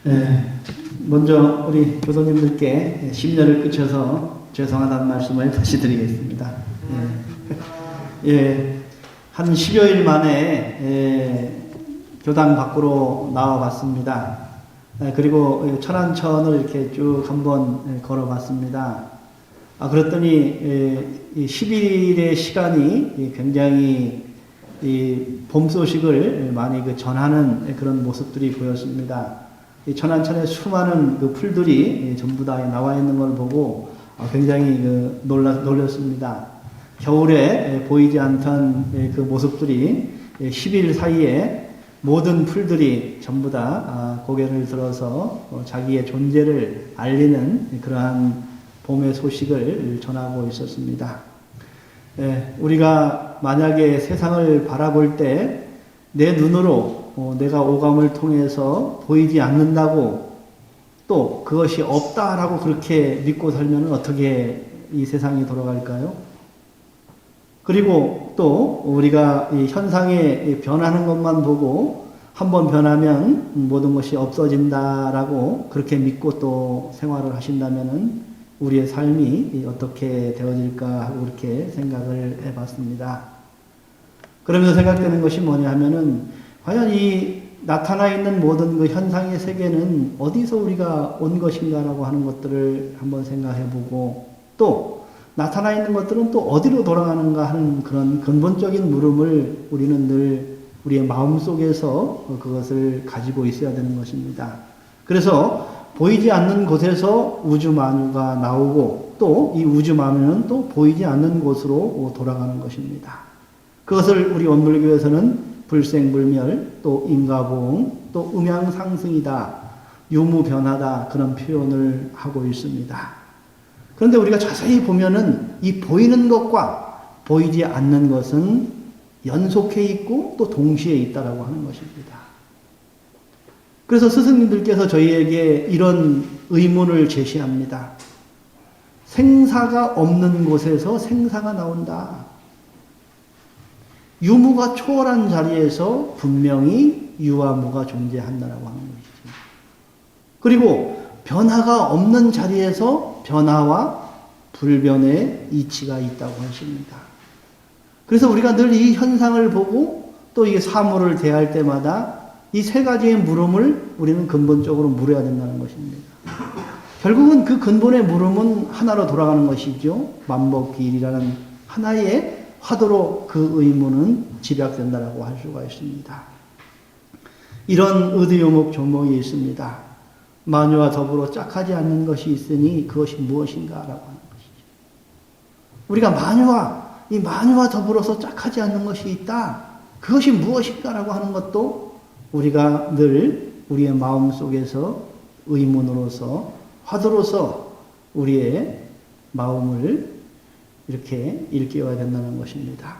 네, 먼저 우리 교도님들께 심려를 끼쳐서 죄송하다는 말씀을 다시 드리겠습니다. 한 10여일 만에 교당 밖으로 나와봤습니다. 그리고 천안천을 이렇게 쭉 한번 걸어봤습니다. 그랬더니 10일의 시간이 굉장히 봄 소식을 많이 전하는 그런 모습들이 보였습니다. 천안천에 수많은 그 풀들이 전부 다 나와 있는 걸 보고 굉장히 놀랐습니다. 겨울에 보이지 않던 그 모습들이 10일 사이에 모든 풀들이 전부 다 고개를 들어서 자기의 존재를 알리는 그러한 봄의 소식을 전하고 있었습니다. 우리가 만약에 세상을 바라볼 때 내 눈으로 내가 오감을 통해서 보이지 않는다고 또 그것이 없다라고 그렇게 믿고 살면 어떻게 이 세상이 돌아갈까요? 그리고 또 우리가 이 현상에 변하는 것만 보고 한번 변하면 모든 것이 없어진다라고 그렇게 믿고 또 생활을 하신다면은 우리의 삶이 어떻게 되어질까 하고 그렇게 생각을 해봤습니다. 그러면서 생각되는 것이 뭐냐 하면은 과연 이 나타나 있는 모든 그 현상의 세계는 어디서 우리가 온 것인가라고 하는 것들을 한번 생각해보고 또 나타나 있는 것들은 또 어디로 돌아가는가 하는 그런 근본적인 물음을 우리는 늘 우리의 마음속에서 그것을 가지고 있어야 되는 것입니다. 그래서 보이지 않는 곳에서 우주 만유가 나오고 또 이 우주 만유는 또 보이지 않는 곳으로 돌아가는 것입니다. 그것을 우리 원불교에서는 불생불멸, 또 인과보응, 또 음양상승이다, 유무변화다 그런 표현을 하고 있습니다. 그런데 우리가 자세히 보면은 이 보이는 것과 보이지 않는 것은 연속해 있고 또 동시에 있다라고 하는 것입니다. 그래서 스승님들께서 저희에게 이런 의문을 제시합니다. 생사가 없는 곳에서 생사가 나온다. 유무가 초월한 자리에서 분명히 유와 무가 존재한다라고 하는 것이죠. 그리고 변화가 없는 자리에서 변화와 불변의 이치가 있다고 하십니다. 그래서 우리가 늘 이 현상을 보고 또 이 사물을 대할 때마다 이 세 가지의 물음을 우리는 근본적으로 물어야 된다는 것입니다. 결국은 그 근본의 물음은 하나로 돌아가는 것이죠. 만법기일이라는 하나의 화두로 그 의문은 집약된다라고 할 수가 있습니다. 이런 의두요목 조목이 있습니다. 만유와 더불어 짝하지 않는 것이 있으니 그것이 무엇인가라고 하는 것이죠. 우리가 만유와 더불어서 짝하지 않는 것이 있다. 그것이 무엇인가라고 하는 것도 우리가 늘 우리의 마음 속에서 의문으로서 화두로서 우리의 마음을 이렇게 일깨워야 된다는 것입니다.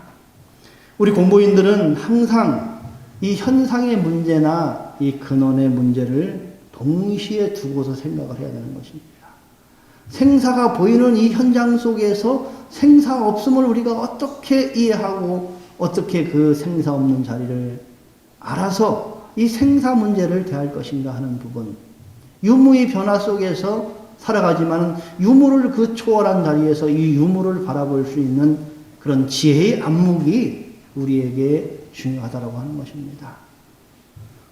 우리 공부인들은 항상 이 현상의 문제나 이 근원의 문제를 동시에 두고서 생각을 해야 되는 것입니다. 생사가 보이는 이 현장 속에서 생사 없음을 우리가 어떻게 이해하고 어떻게 그 생사 없는 자리를 알아서 이 생사 문제를 대할 것인가 하는 부분. 유무의 변화 속에서 살아가지만 유무를 그 초월한 자리에서 이 유무를 바라볼 수 있는 그런 지혜의 안목이 우리에게 중요하다고 하는 것입니다.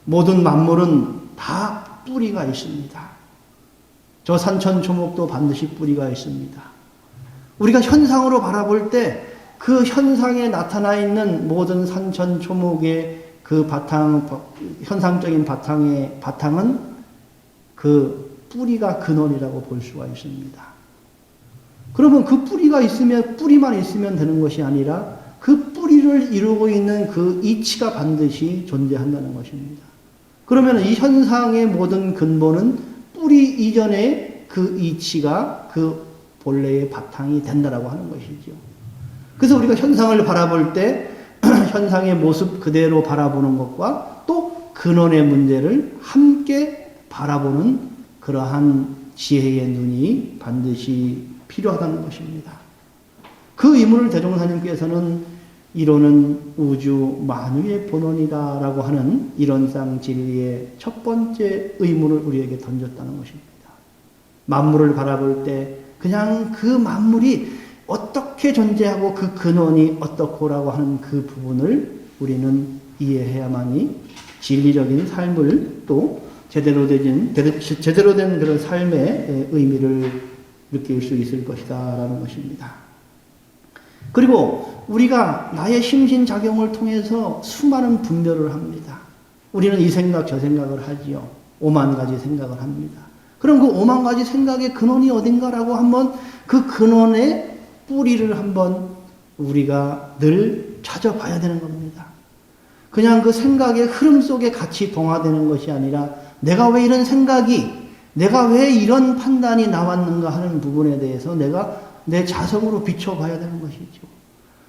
모든 만물은 다 뿌리가 있습니다. 저 산천초목도 반드시 뿌리가 있습니다. 우리가 현상으로 바라볼 때 그 현상에 나타나 있는 모든 산천초목의 그 현상적인 바탕은 그 뿌리가 근원이라고 볼 수가 있습니다. 그러면 그 뿌리만 있으면 되는 것이 아니라 그 뿌리를 이루고 있는 그 이치가 반드시 존재한다는 것입니다. 그러면 이 현상의 모든 근본은 뿌리 이전에 그 이치가 그 본래의 바탕이 된다라고 하는 것이죠. 그래서 우리가 현상을 바라볼 때 현상의 모습 그대로 바라보는 것과 또 근원의 문제를 함께 바라보는 그러한 지혜의 눈이 반드시 필요하다는 것입니다. 그 의문을 대종사님께서는 이로는 우주 만유의 본원이다라고 하는 이론상 진리의 첫 번째 의문을 우리에게 던졌다는 것입니다. 만물을 바라볼 때 그냥 그 만물이 어떻게 존재하고 그 근원이 어떻고라고 하는 그 부분을 우리는 이해해야만이 진리적인 삶을 또 제대로 된 그런 삶의 의미를 느낄 수 있을 것이다라는 것입니다. 그리고 우리가 나의 심신작용을 통해서 수많은 분별을 합니다. 우리는 이 생각 저 생각을 하지요. 5만 가지 생각을 합니다. 그럼 그 5만 가지 생각의 근원이 어딘가라고 한번 그 근원의 뿌리를 한번 우리가 늘 찾아봐야 되는 겁니다. 그냥 그 생각의 흐름 속에 같이 동화되는 것이 아니라 내가 왜 이런 생각이, 내가 왜 이런 판단이 나왔는가 하는 부분에 대해서 내가 내 자성으로 비춰봐야 되는 것이죠.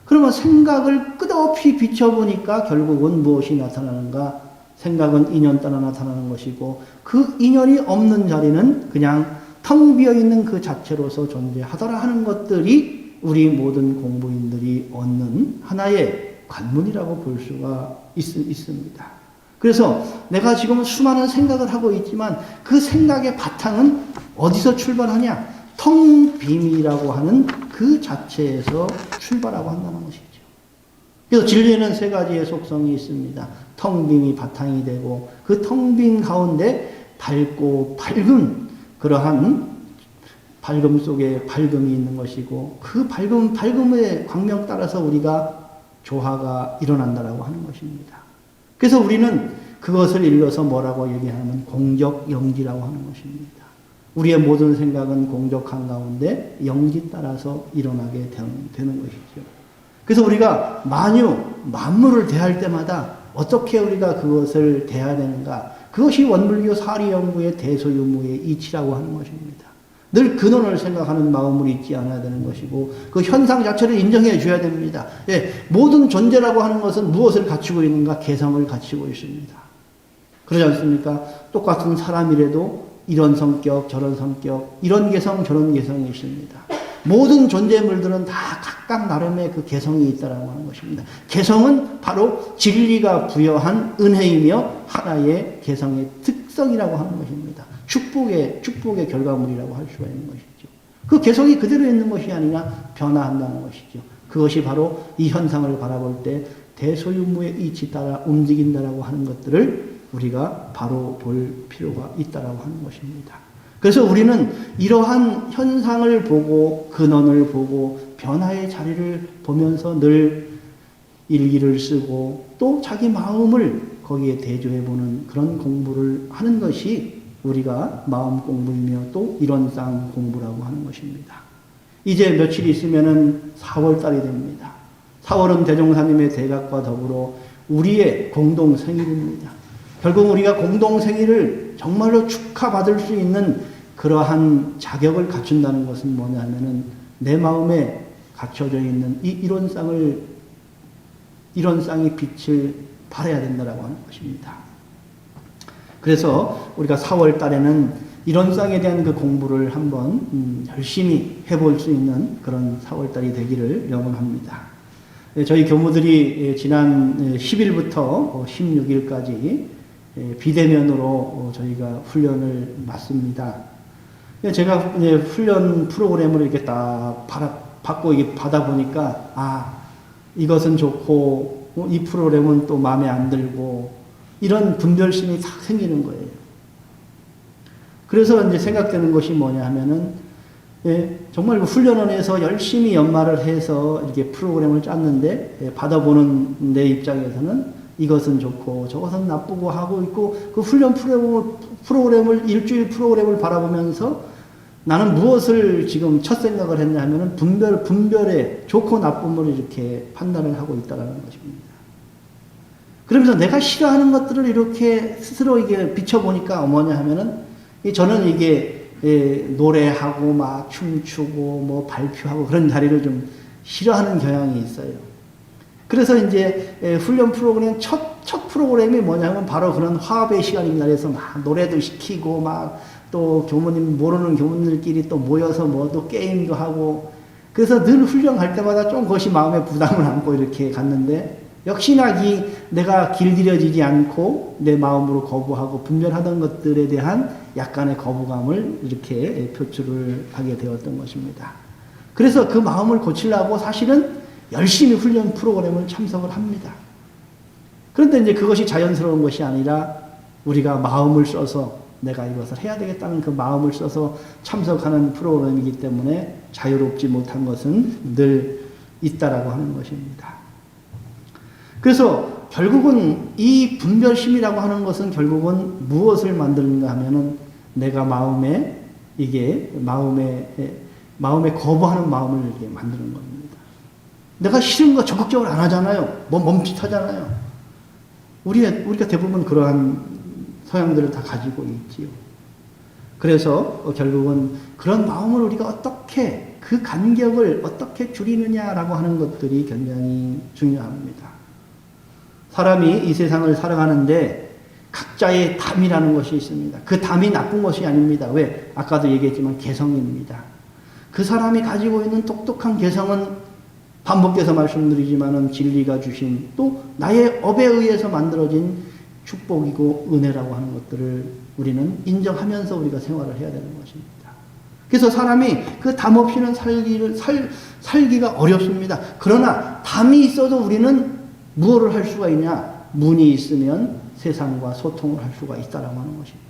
그러면 생각을 끝없이 비춰보니까 결국은 무엇이 나타나는가? 생각은 인연 따라 나타나는 것이고 그 인연이 없는 자리는 그냥 텅 비어있는 그 자체로서 존재하더라 하는 것들이 우리 모든 공부인들이 얻는 하나의 관문이라고 볼 수가 있습니다. 그래서 내가 지금 수많은 생각을 하고 있지만 그 생각의 바탕은 어디서 출발하냐? 텅 빔이라고 하는 그 자체에서 출발하고 한다는 것이죠. 그래서 진리에는 세 가지의 속성이 있습니다. 텅 빔이 바탕이 되고 그 텅 빔 가운데 밝고 밝은 그러한 밝음 속에 밝음이 있는 것이고 그 밝음의 광명 따라서 우리가 조화가 일어난다라고 하는 것입니다. 그래서 우리는 그것을 일러서 뭐라고 얘기하면 공적영지라고 하는 것입니다. 우리의 모든 생각은 공적한 가운데 영지 따라서 일어나게 되는 것이죠. 그래서 우리가 만물을 대할 때마다 어떻게 우리가 그것을 대해야 되는가? 그것이 원불교 사리연구의 대소유무의 이치라고 하는 것입니다. 늘 근원을 생각하는 마음을 잊지 않아야 되는 것이고 그 현상 자체를 인정해 줘야 됩니다. 예, 모든 존재라고 하는 것은 무엇을 갖추고 있는가? 개성을 갖추고 있습니다. 그러지 않습니까? 똑같은 사람이라도 이런 성격, 저런 성격, 이런 개성, 저런 개성이 있습니다. 모든 존재물들은 다 각각 나름의 그 개성이 있다라고 하는 것입니다. 개성은 바로 진리가 부여한 은혜이며 하나의 개성의 특성이라고 하는 것입니다. 축복의 결과물이라고 할 수가 있는 것이죠. 그 개성이 그대로 있는 것이 아니라 변화한다는 것이죠. 그것이 바로 이 현상을 바라볼 때 대소유무의 이치 따라 움직인다라고 하는 것들을 우리가 바로 볼 필요가 있다라고 하는 것입니다. 그래서 우리는 이러한 현상을 보고 근원을 보고 변화의 자리를 보면서 늘 일기를 쓰고 또 자기 마음을 거기에 대조해보는 그런 공부를 하는 것이 우리가 마음 공부이며 또 이론상 공부라고 하는 것입니다. 이제 며칠 있으면은 4월달이 됩니다. 4월은 대종사님의 대각과 더불어 우리의 공동 생일입니다. 결국 우리가 공동 생일을 정말로 축하받을 수 있는 그러한 자격을 갖춘다는 것은 뭐냐면은 내 마음에 갖춰져 있는 이 이론상의 빛을 발해야 된다라고 하는 것입니다. 그래서 우리가 4월 달에는 이론상에 대한 그 공부를 한번 열심히 해볼 수 있는 그런 4월 달이 되기를 염원합니다. 저희 교무들이 지난 10일부터 16일까지 비대면으로 저희가 훈련을 맡습니다. 제가 훈련 프로그램을 이렇게 딱 받고 받아보니까, 이것은 좋고, 이 프로그램은 또 마음에 안 들고, 이런 분별심이 탁 생기는 거예요. 그래서 이제 생각되는 것이 뭐냐 하면은, 정말 그 훈련원에서 열심히 연마를 해서 이렇게 프로그램을 짰는데, 받아보는 내 입장에서는 이것은 좋고, 저것은 나쁘고 하고 있고, 그 훈련 프로그램을, 일주일 프로그램을 바라보면서 나는 무엇을 지금 첫 생각을 했냐 하면은 분별의 좋고 나쁨을 이렇게 판단을 하고 있다는 것입니다. 그러면서 내가 싫어하는 것들을 이렇게 스스로 이게 비춰보니까 뭐냐 하면은 저는 이게 노래하고 막 춤추고 뭐 발표하고 그런 자리를 좀 싫어하는 경향이 있어요. 그래서 이제 훈련 프로그램 첫 프로그램이 뭐냐면 바로 그런 화합의 시간입니다. 그래서 막 노래도 시키고 막 또 교무님 모르는 교무들끼리 또 모여서 뭐 또 게임도 하고 그래서 늘 훈련 갈 때마다 좀 그것이 마음에 부담을 안고 이렇게 갔는데 역시나 내가 길들여지지 않고 내 마음으로 거부하고 분별하던 것들에 대한 약간의 거부감을 이렇게 표출을 하게 되었던 것입니다. 그래서 그 마음을 고치려고 사실은 열심히 훈련 프로그램을 참석을 합니다. 그런데 이제 그것이 자연스러운 것이 아니라 우리가 마음을 써서 내가 이것을 해야 되겠다는 그 마음을 써서 참석하는 프로그램이기 때문에 자유롭지 못한 것은 늘 있다라고 하는 것입니다. 그래서 결국은 이 분별심이라고 하는 것은 결국은 무엇을 만드는가 하면은 내가 마음에 거부하는 마음을 이렇게 만드는 겁니다. 내가 싫은 거 적극적으로 안 하잖아요. 멈칫하잖아요. 우리가 대부분 그러한 성향들을 다 가지고 있지요. 그래서 결국은 그런 마음을 우리가 어떻게 그 간격을 어떻게 줄이느냐라고 하는 것들이 굉장히 중요합니다. 사람이 이 세상을 살아가는데 각자의 담이라는 것이 있습니다. 그 담이 나쁜 것이 아닙니다. 왜? 아까도 얘기했지만 개성입니다. 그 사람이 가지고 있는 똑똑한 개성은 반복해서 말씀드리지만은 진리가 주신 또 나의 업에 의해서 만들어진 축복이고 은혜라고 하는 것들을 우리는 인정하면서 우리가 생활을 해야 되는 것입니다. 그래서 사람이 그 담 없이는 살기가 어렵습니다. 그러나 담이 있어도 우리는 무엇을 할 수가 있냐? 문이 있으면 세상과 소통을 할 수가 있다라고 하는 것입니다.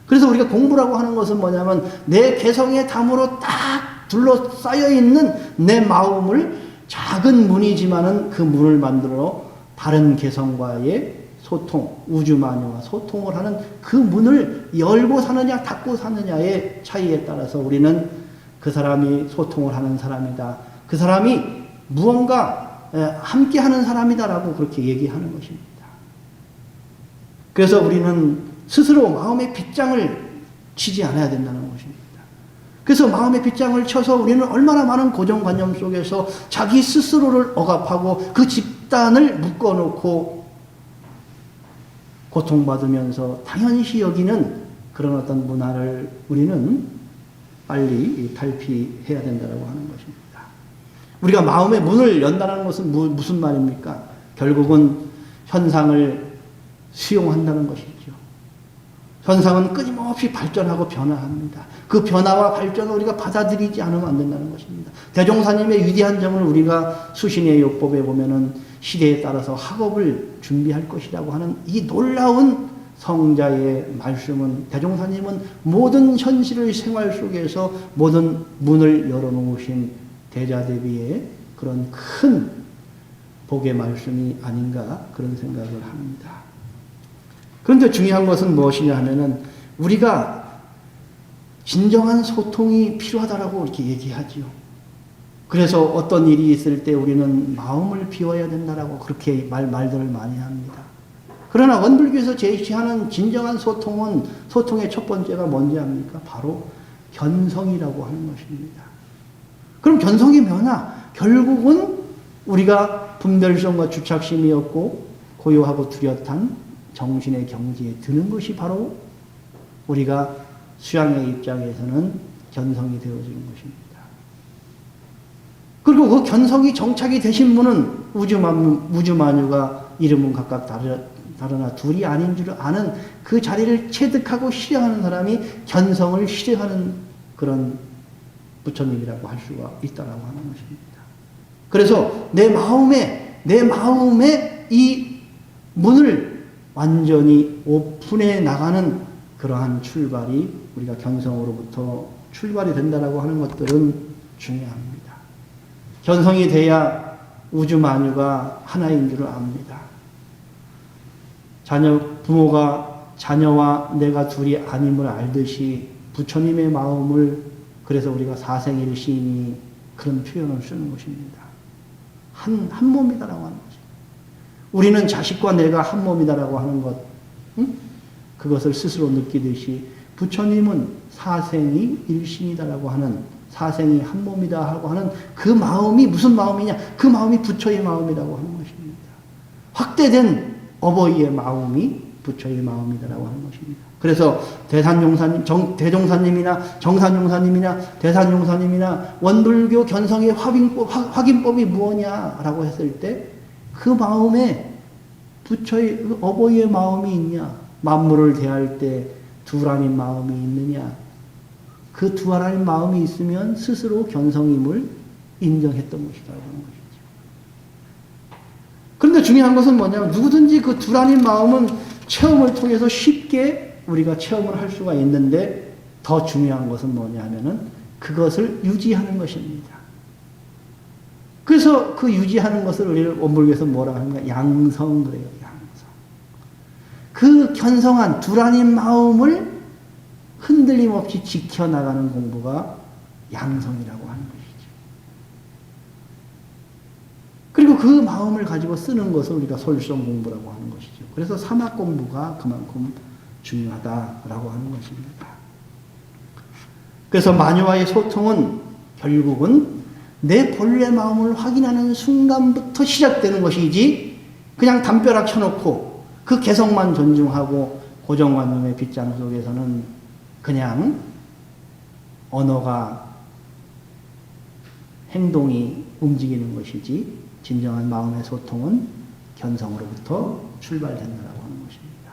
그래서 우리가 공부라고 하는 것은 뭐냐면 내 개성의 담으로 딱 둘러싸여 있는 내 마음을 작은 문이지만은 그 문을 만들어 다른 개성과의 소통, 우주마녀와 소통을 하는 그 문을 열고 사느냐 닫고 사느냐의 차이에 따라서 우리는 그 사람이 소통을 하는 사람이다. 그 사람이 무언가 함께 하는 사람이다라고 그렇게 얘기하는 것입니다. 그래서 우리는 스스로 마음의 빗장을 치지 않아야 된다는 것입니다. 그래서 마음의 빗장을 쳐서 우리는 얼마나 많은 고정관념 속에서 자기 스스로를 억압하고 그 집단을 묶어놓고 고통받으면서 당연시 여기는 그런 어떤 문화를 우리는 빨리 탈피해야 된다고 하는 것입니다. 우리가 마음의 문을 연다는 것은 무슨 말입니까? 결국은 현상을 수용한다는 것이죠. 현상은 끊임없이 발전하고 변화합니다. 그 변화와 발전을 우리가 받아들이지 않으면 안 된다는 것입니다. 대종사님의 위대한 점을 우리가 수신의 요법에 보면은 시대에 따라서 학업을 준비할 것이라고 하는 이 놀라운 성자의 말씀은 대종사님은 모든 현실의 생활 속에서 모든 문을 열어놓으신 대자대비의 그런 큰 복의 말씀이 아닌가 그런 생각을 합니다. 그런데 중요한 것은 무엇이냐 하면은 우리가 진정한 소통이 필요하다라고 이렇게 얘기하지요. 그래서 어떤 일이 있을 때 우리는 마음을 비워야 된다라고 그렇게 말들을 많이 합니다. 그러나 원불교에서 제시하는 진정한 소통은 소통의 첫 번째가 뭔지 압니까? 바로 견성이라고 하는 것입니다. 그럼 견성이 뭐냐? 결국은 우리가 분별성과 주착심이었고 고요하고 뚜렷한 정신의 경지에 드는 것이 바로 우리가 수양의 입장에서는 견성이 되어지는 것입니다. 그리고 그 견성이 정착이 되신 분은 우주만유가 이름은 각각 다르나 둘이 아닌 줄 아는 그 자리를 체득하고 실행하는 사람이 견성을 실행하는 그런 부처님이라고 할 수가 있다라고 하는 것입니다. 그래서 내 마음에 이 문을 완전히 오픈해 나가는 그러한 출발이 우리가 견성으로부터 출발이 된다라고 하는 것들은 중요합니다. 견성이 돼야 우주만유가 하나인 줄을 압니다. 부모가 자녀와 내가 둘이 아님을 알듯이 부처님의 마음을 그래서 우리가 사생일신이 그런 표현을 쓰는 것입니다. 한 몸이다라고 하는 것입니다. 우리는 자식과 내가 한 몸이다라고 하는 것, 그것을 스스로 느끼듯이 부처님은 사생이 일신이다라고 하는 사생이 한 몸이다 하고 하는 그 마음이 무슨 마음이냐? 그 마음이 부처의 마음이라고 하는 것입니다. 확대된 어버이의 마음이 부처의 마음이다라고 하는 것입니다. 그래서 대종사님이나 정산용사님이나 대산용사님이나 원불교 견성의 확인법이 무엇냐라고 했을 때 그 마음에 부처의 어버이의 마음이 있냐, 만물을 대할 때 두라닌 마음이 있느냐, 그 두라닌 마음이 있으면 스스로 견성임을 인정했던 것이라고 하는 것이죠. 그런데 중요한 것은 뭐냐면 누구든지 그 두라닌 마음은 체험을 통해서 쉽게 우리가 체험을 할 수가 있는데 더 중요한 것은 뭐냐면은 그것을 유지하는 것입니다. 그래서 그 유지하는 것을 우리는 원불교에서 뭐라고 하는가? 양성 그래요. 양성. 그 견성한 두라닌 마음을 흔들림 없이 지켜나가는 공부가 양성이라고 하는 것이죠. 그리고 그 마음을 가지고 쓰는 것을 우리가 솔성 공부라고 하는 것이죠. 그래서 사막 공부가 그만큼 중요하다라고 하는 것입니다. 그래서 마녀와의 소통은 결국은 내 본래 마음을 확인하는 순간부터 시작되는 것이지 그냥 담벼락 쳐놓고 그 개성만 존중하고 고정관념의 빗장 속에서는 그냥 언어가 행동이 움직이는 것이지 진정한 마음의 소통은 견성으로부터 출발된다라고 하는 것입니다.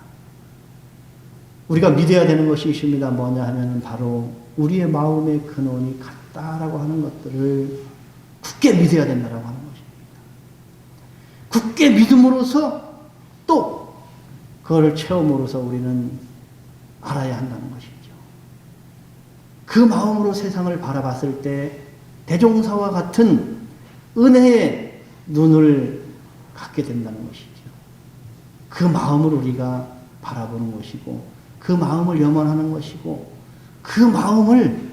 우리가 믿어야 되는 것이 있습니다. 뭐냐 하면 바로 우리의 마음의 근원이 같다라고 하는 것들을 굳게 믿어야 된다라고 하는 것입니다. 굳게 믿음으로써 또 그걸 체험으로서 우리는 알아야 한다는 것이죠. 그 마음으로 세상을 바라봤을 때 대종사와 같은 은혜의 눈을 갖게 된다는 것이죠. 그 마음을 우리가 바라보는 것이고 그 마음을 염원하는 것이고 그 마음을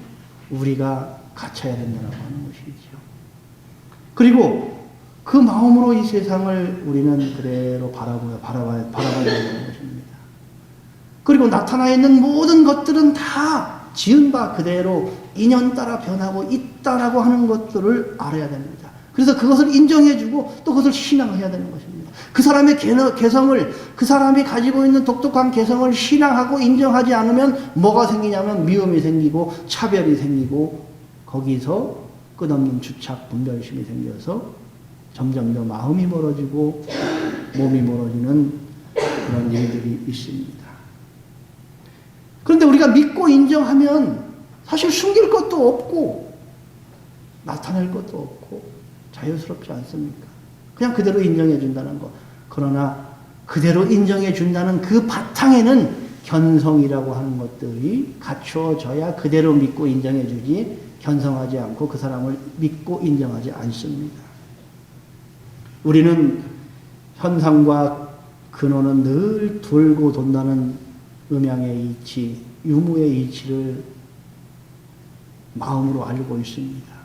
우리가 갖춰야 된다고 하는 것이죠. 그리고 그 마음으로 이 세상을 우리는 그대로 바라봐야 되는 것입니다. 그리고 나타나 있는 모든 것들은 다 지은 바 그대로 인연 따라 변하고 있다라고 하는 것들을 알아야 됩니다. 그래서 그것을 인정해주고 또 그것을 신앙해야 되는 것입니다. 그 사람의 개성을, 그 사람이 가지고 있는 독특한 개성을 신앙하고 인정하지 않으면 뭐가 생기냐면 미움이 생기고 차별이 생기고 거기서 끝없는 주착, 분별심이 생겨서 점점 더 마음이 멀어지고 몸이 멀어지는 그런 일들이 있습니다. 그런데 우리가 믿고 인정하면 사실 숨길 것도 없고 나타낼 것도 없고 자유스럽지 않습니까? 그냥 그대로 인정해 준다는 것. 그러나 그대로 인정해 준다는 그 바탕에는 견성이라고 하는 것들이 갖추어져야 그대로 믿고 인정해 주지 견성하지 않고 그 사람을 믿고 인정하지 않습니다. 우리는 현상과 근원은 늘 돌고 돈다는 음양의 이치, 유무의 이치를 마음으로 알고 있습니다.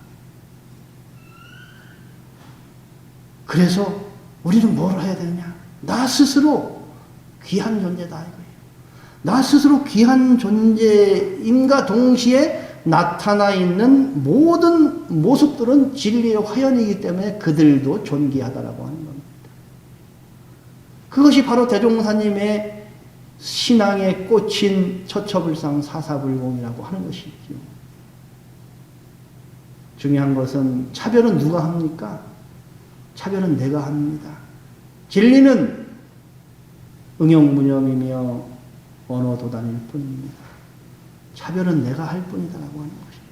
그래서 우리는 뭘 해야 되느냐? 나 스스로 귀한 존재다 이거예요. 나 스스로 귀한 존재임과 동시에 나타나 있는 모든 모습들은 진리의 화연이기 때문에 그들도 존귀하다라고 하는 겁니다. 그것이 바로 대종사님의 신앙에 꽂힌 처처불상 사사불공이라고 하는 것이죠. 중요한 것은 차별은 누가 합니까? 차별은 내가 합니다. 진리는 응용무념이며 언어도단일 뿐입니다. 차별은 내가 할 뿐이다라고 하는 것입니다.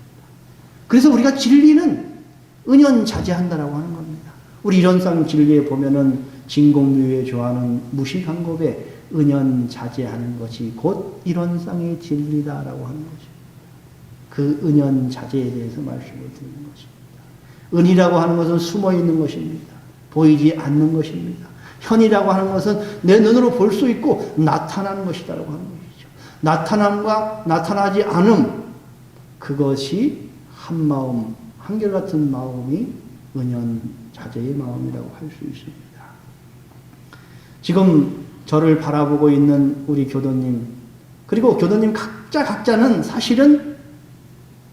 그래서 우리가 진리는 은연자제한다라고 하는 겁니다. 우리 이론상 진리에 보면은 진공유에 좋아하는 무식한 법에 은연자제하는 것이 곧 이론상의 진리다라고 하는 것입니다. 그 은연자제에 대해서 말씀을 드리는 것입니다. 은이라고 하는 것은 숨어 있는 것입니다. 보이지 않는 것입니다. 현이라고 하는 것은 내 눈으로 볼 수 있고 나타나는 것이다라고 하는 것이죠. 나타남과 나타나지 않음, 그것이 한 마음, 한결같은 마음이 은연자제의 마음이라고 할 수 있습니다. 지금 저를 바라보고 있는 우리 교도님, 그리고 교도님 각자는 사실은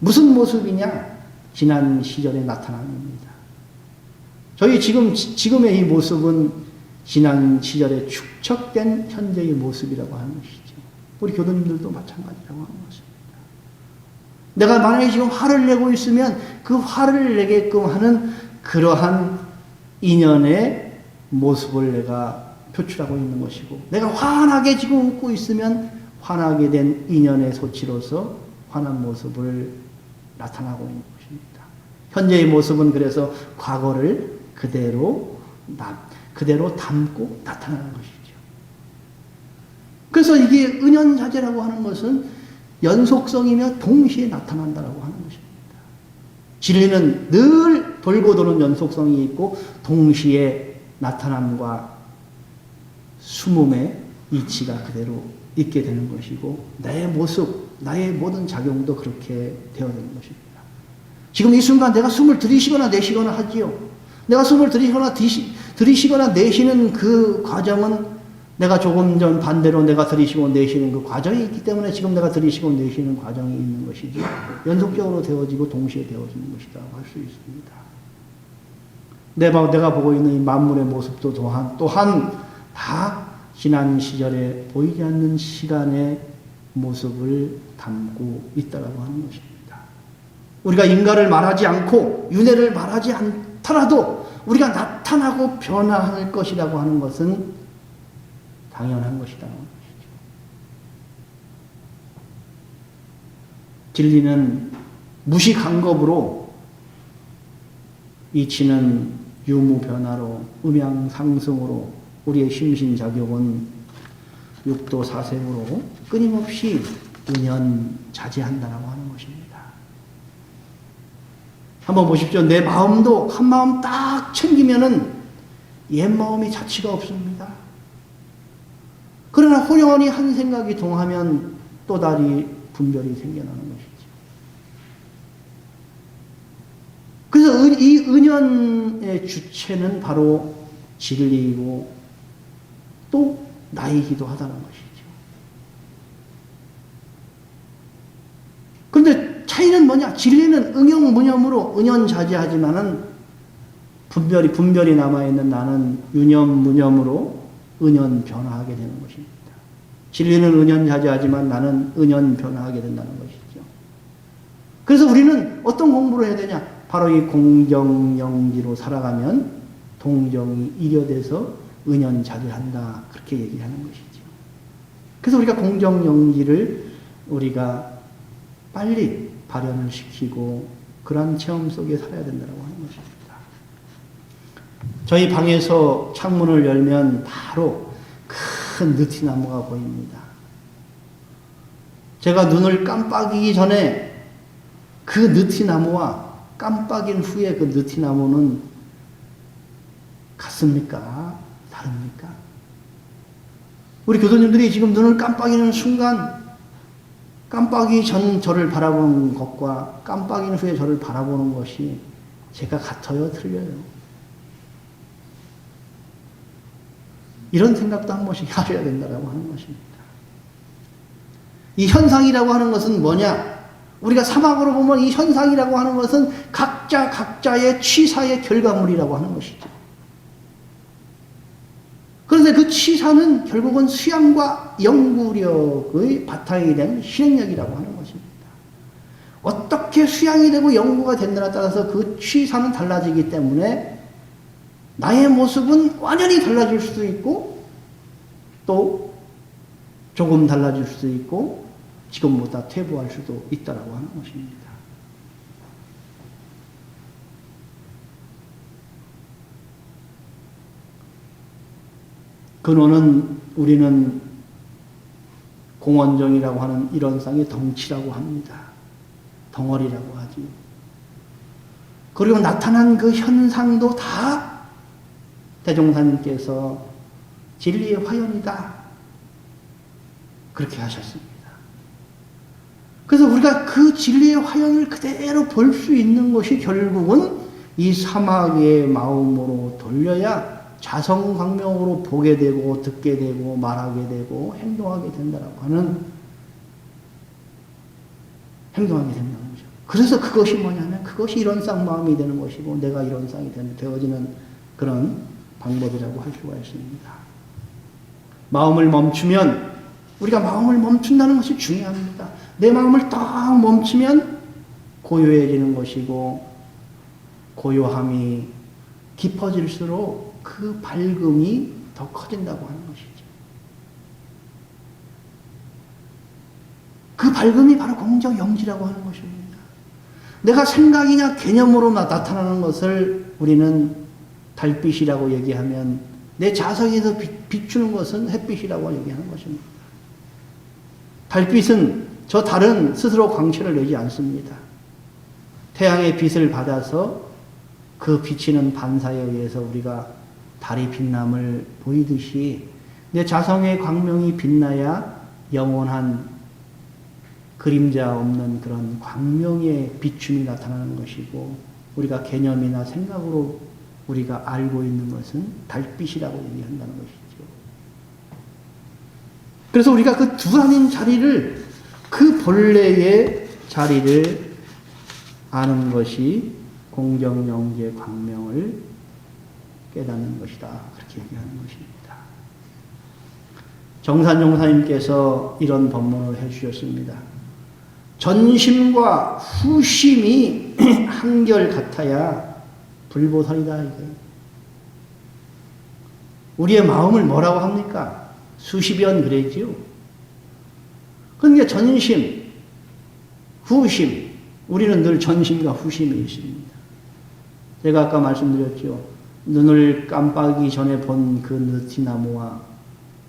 무슨 모습이냐? 지난 시절에 나타난 겁니다. 저희 지금의 이 모습은 지난 시절에 축적된 현재의 모습이라고 하는 것이죠. 우리 교도님들도 마찬가지라고 하는 것입니다. 내가 만약에 지금 화를 내고 있으면 그 화를 내게끔 하는 그러한 인연의 모습을 내가 표출하고 있는 것이고, 내가 환하게 지금 웃고 있으면 환하게 된 인연의 소치로서 환한 모습을 나타나고 있는 것입니다. 현재의 모습은 그래서 과거를 그대로 담고 나타나는 것이죠. 그래서 이게 은연자재라고 하는 것은 연속성이며 동시에 나타난다라고 하는 것입니다. 진리는 늘 돌고 도는 연속성이 있고 동시에 나타남과 숨음의 이치가 그대로 있게 되는 것이고, 나의 모습, 나의 모든 작용도 그렇게 되어지는 것입니다. 지금 이 순간 내가 숨을 들이쉬거나 내쉬거나 하지요. 내가 숨을 들이쉬거나 내쉬는 그 과정은 내가 조금 전 반대로 내가 들이쉬고 내쉬는 그 과정이 있기 때문에 지금 내가 들이쉬고 내쉬는 과정이 있는 것이지, 연속적으로 되어지고 동시에 되어지는 것이다 할 수 있습니다. 내가 보고 있는 이 만물의 모습도 또한 다 지난 시절에 보이지 않는 시간의 모습을 담고 있다라고 하는 것입니다. 우리가 인가를 말하지 않고 윤회를 말하지 않더라도 우리가 나타나고 변화할 것이라고 하는 것은 당연한 것이라는 것이죠. 진리는 무시간겁으로 이치는 유무변화로 음양상승으로 우리의 심신작용은 육도사생으로 끊임없이 은연자재한다라고 하는 것입니다. 한번 보십시오. 내 마음도 한 마음 딱 챙기면은 옛 마음이 자취가 없습니다. 그러나 호련히 한 생각이 동하면 또 다리 분별이 생겨나는 것이죠. 그래서 이 은연의 주체는 바로 진리이고 또 나이기도 하다는 것이죠. 그런데 차이는 뭐냐? 진리는 응용무념으로 은연자재하지만은 분별이 남아있는 나는 유념무념으로 은연 변화하게 되는 것입니다. 진리는 은연자재하지만 나는 은연 변화하게 된다는 것이죠. 그래서 우리는 어떤 공부를 해야 되냐? 바로 이 공정영지로 살아가면 동정이 일여돼서 은연자재한다, 그렇게 얘기하는 것이죠. 그래서 우리가 공정영지를 우리가 빨리 발현을 시키고 그러한 체험 속에 살아야 된다고 하는 것입니다. 저희 방에서 창문을 열면 바로 큰 느티나무가 보입니다. 제가 눈을 깜빡이기 전에 그 느티나무와 깜빡인 후에 그 느티나무는 같습니까? 다릅니까? 우리 교도님들이 지금 눈을 깜빡이는 순간 깜빡이기 전 저를 바라보는 것과 깜빡인 후에 저를 바라보는 것이 제가 같아요? 틀려요? 이런 생각도 한 번씩 하셔야 된다고 하는 것입니다. 이 현상이라고 하는 것은 뭐냐? 우리가 사막으로 보면 이 현상이라고 하는 것은 각자의 취사의 결과물이라고 하는 것이죠. 그런데 그 취사는 결국은 수양과 연구력의 바탕이 된 실행력이라고 하는 것입니다. 어떻게 수양이 되고 연구가 된다에 따라서 그 취사는 달라지기 때문에 나의 모습은 완전히 달라질 수도 있고 또 조금 달라질 수도 있고 지금보다 퇴보할 수도 있다라고 하는 것입니다. 근원은 우리는 공원정이라고 하는 이런 쌍의 덩치라고 합니다. 덩어리라고 하지. 그리고 나타난 그 현상도 다 대종사님께서 진리의 화연이다, 그렇게 하셨습니다. 그래서 우리가 그 진리의 화연을 그대로 볼 수 있는 것이 결국은 이 사막의 마음으로 돌려야 자성광명으로 보게 되고 듣게 되고 말하게 되고 행동하게 된다라고 하는, 행동하게 된다는 거죠. 그래서 그것이 뭐냐면 그것이 이런 쌍 마음이 되는 것이고 내가 이런 쌍이 되어지는 그런 방법이라고 할 수가 있습니다. 마음을 멈추면 우리가 마음을 멈춘다는 것이 중요합니다. 내 마음을 딱 멈추면 고요해지는 것이고, 고요함이 깊어질수록 그 밝음이 더 커진다고 하는 것이죠. 그 밝음이 바로 공적 영지라고 하는 것입니다. 내가 생각이나 개념으로 나타나는 것을 우리는 달빛이라고 얘기하면, 내 자석에서 비추는 것은 햇빛이라고 얘기하는 것입니다. 달빛은 저 달은 스스로 광채를 내지 않습니다. 태양의 빛을 받아서 그 비치는 반사에 의해서 우리가 달이 빛남을 보이듯이 내 자성의 광명이 빛나야 영원한 그림자 없는 그런 광명의 비춤이 나타나는 것이고, 우리가 개념이나 생각으로 우리가 알고 있는 것은 달빛이라고 얘기한다는 것이죠. 그래서 우리가 그 두라닌 자리를, 그 본래의 자리를 아는 것이 공정영지의 광명을 깨닫는 것이다. 그렇게 얘기하는 것입니다. 정산용사님께서 이런 법문을 해주셨습니다. 전심과 후심이 한결 같아야 불보살이다. 이거예요. 우리의 마음을 뭐라고 합니까? 수십연 그랬지요. 그러니까 전심, 후심, 우리는 늘 전심과 후심이 있습니다. 제가 아까 말씀드렸죠. 눈을 깜빡이기 전에 본 그 느티나무와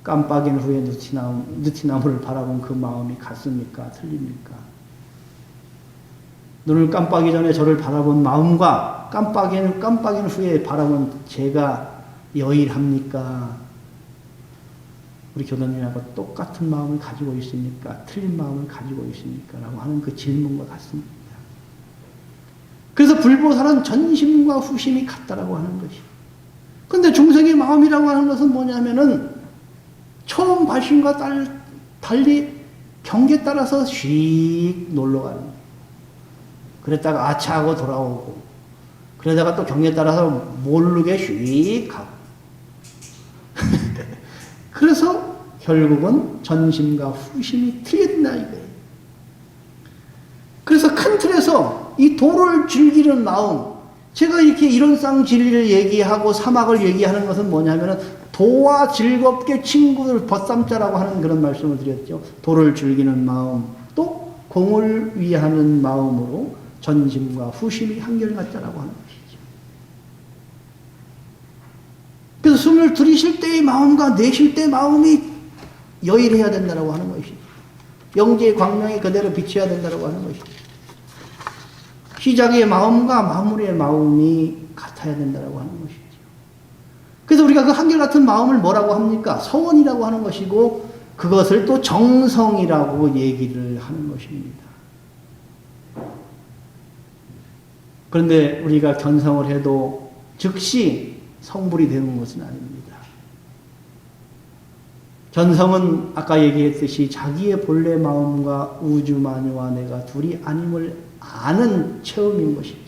깜빡인 후에 느티나무를 바라본 그 마음이 같습니까? 틀립니까? 눈을 깜빡이기 전에 저를 바라본 마음과 깜빡인 후에 바라본 제가 여일합니까? 우리 교도님하고 똑같은 마음을 가지고 있습니까? 틀린 마음을 가지고 있습니까? 라고 하는 그 질문과 같습니다. 그래서 불보살은 전심과 후심이 같다라고 하는 것이. 근데 중생의 마음이라고 하는 것은 뭐냐면은 처음 발심과 달리 경계에 따라서 씩 놀러가는 거예요. 그랬다가 아차하고 돌아오고, 그러다가 또 경계에 따라서 모르게 씩 가고. 그래서 결국은 전심과 후심이 틀린다 이거예요. 그래서 큰 틀에서 이 도를 즐기는 마음, 제가 이렇게 이론상 진리를 얘기하고 사막을 얘기하는 것은 뭐냐면은 도와 즐겁게 친구들 벗삼자라고 하는 그런 말씀을 드렸죠. 도를 즐기는 마음, 또 공을 위하는 마음으로 전심과 후심이 한결같다라고 하는 것이죠. 그래서 숨을 들이쉴 때의 마음과 내쉴 때의 마음이 여일해야 된다고 하는 것이죠. 영지의 광명이 그대로 비쳐야 된다고 하는 것이죠. 시작의 마음과 마무리의 마음이 같아야 된다고 하는 것이죠. 그래서 우리가 그 한결같은 마음을 뭐라고 합니까? 서원이라고 하는 것이고, 그것을 또 정성이라고 얘기를 하는 것입니다. 그런데 우리가 견성을 해도 즉시 성불이 되는 것은 아닙니다. 견성은 아까 얘기했듯이 자기의 본래 마음과 우주만유와 내가 둘이 아님을 아는 체험인 것이죠.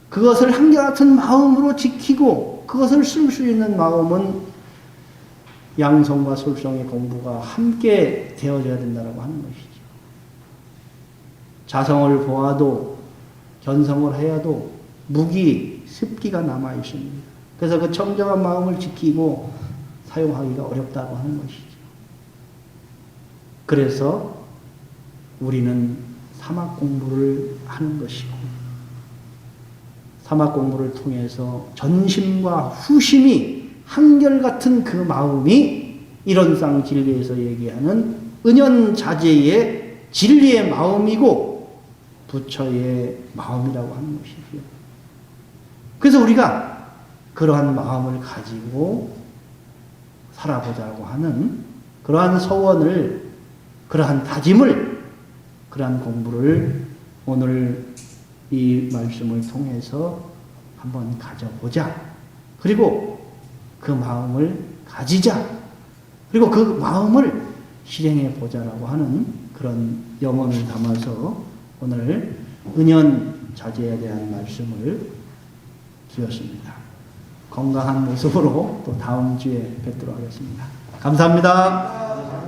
그것을 한결같은 마음으로 지키고 그것을 쓸 수 있는 마음은 양성과 솔성의 공부가 함께 되어져야 된다고 하는 것이죠. 자성을 보아도 견성을 해야도 무기, 습기가 남아 있습니다. 그래서 그 청정한 마음을 지키고 사용하기가 어렵다고 하는 것이죠. 그래서 우리는 사막 공부를 하는 것이고, 사막 공부를 통해서 전심과 후심이 한결같은 그 마음이 이론상 진리에서 얘기하는 은연자재의 진리의 마음이고 부처의 마음이라고 하는 것이죠. 그래서 우리가 그러한 마음을 가지고 살아보자고 하는 그러한 서원을, 그러한 다짐을, 그러한 공부를 오늘 이 말씀을 통해서 한번 가져보자. 그리고 그 마음을 가지자. 그리고 그 마음을 실행해 보자라고 하는 그런 염원을 담아서 오늘 은연자재에 대한 말씀을 드렸습니다. 건강한 모습으로 또 다음 주에 뵙도록 하겠습니다. 감사합니다.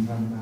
감사합니다.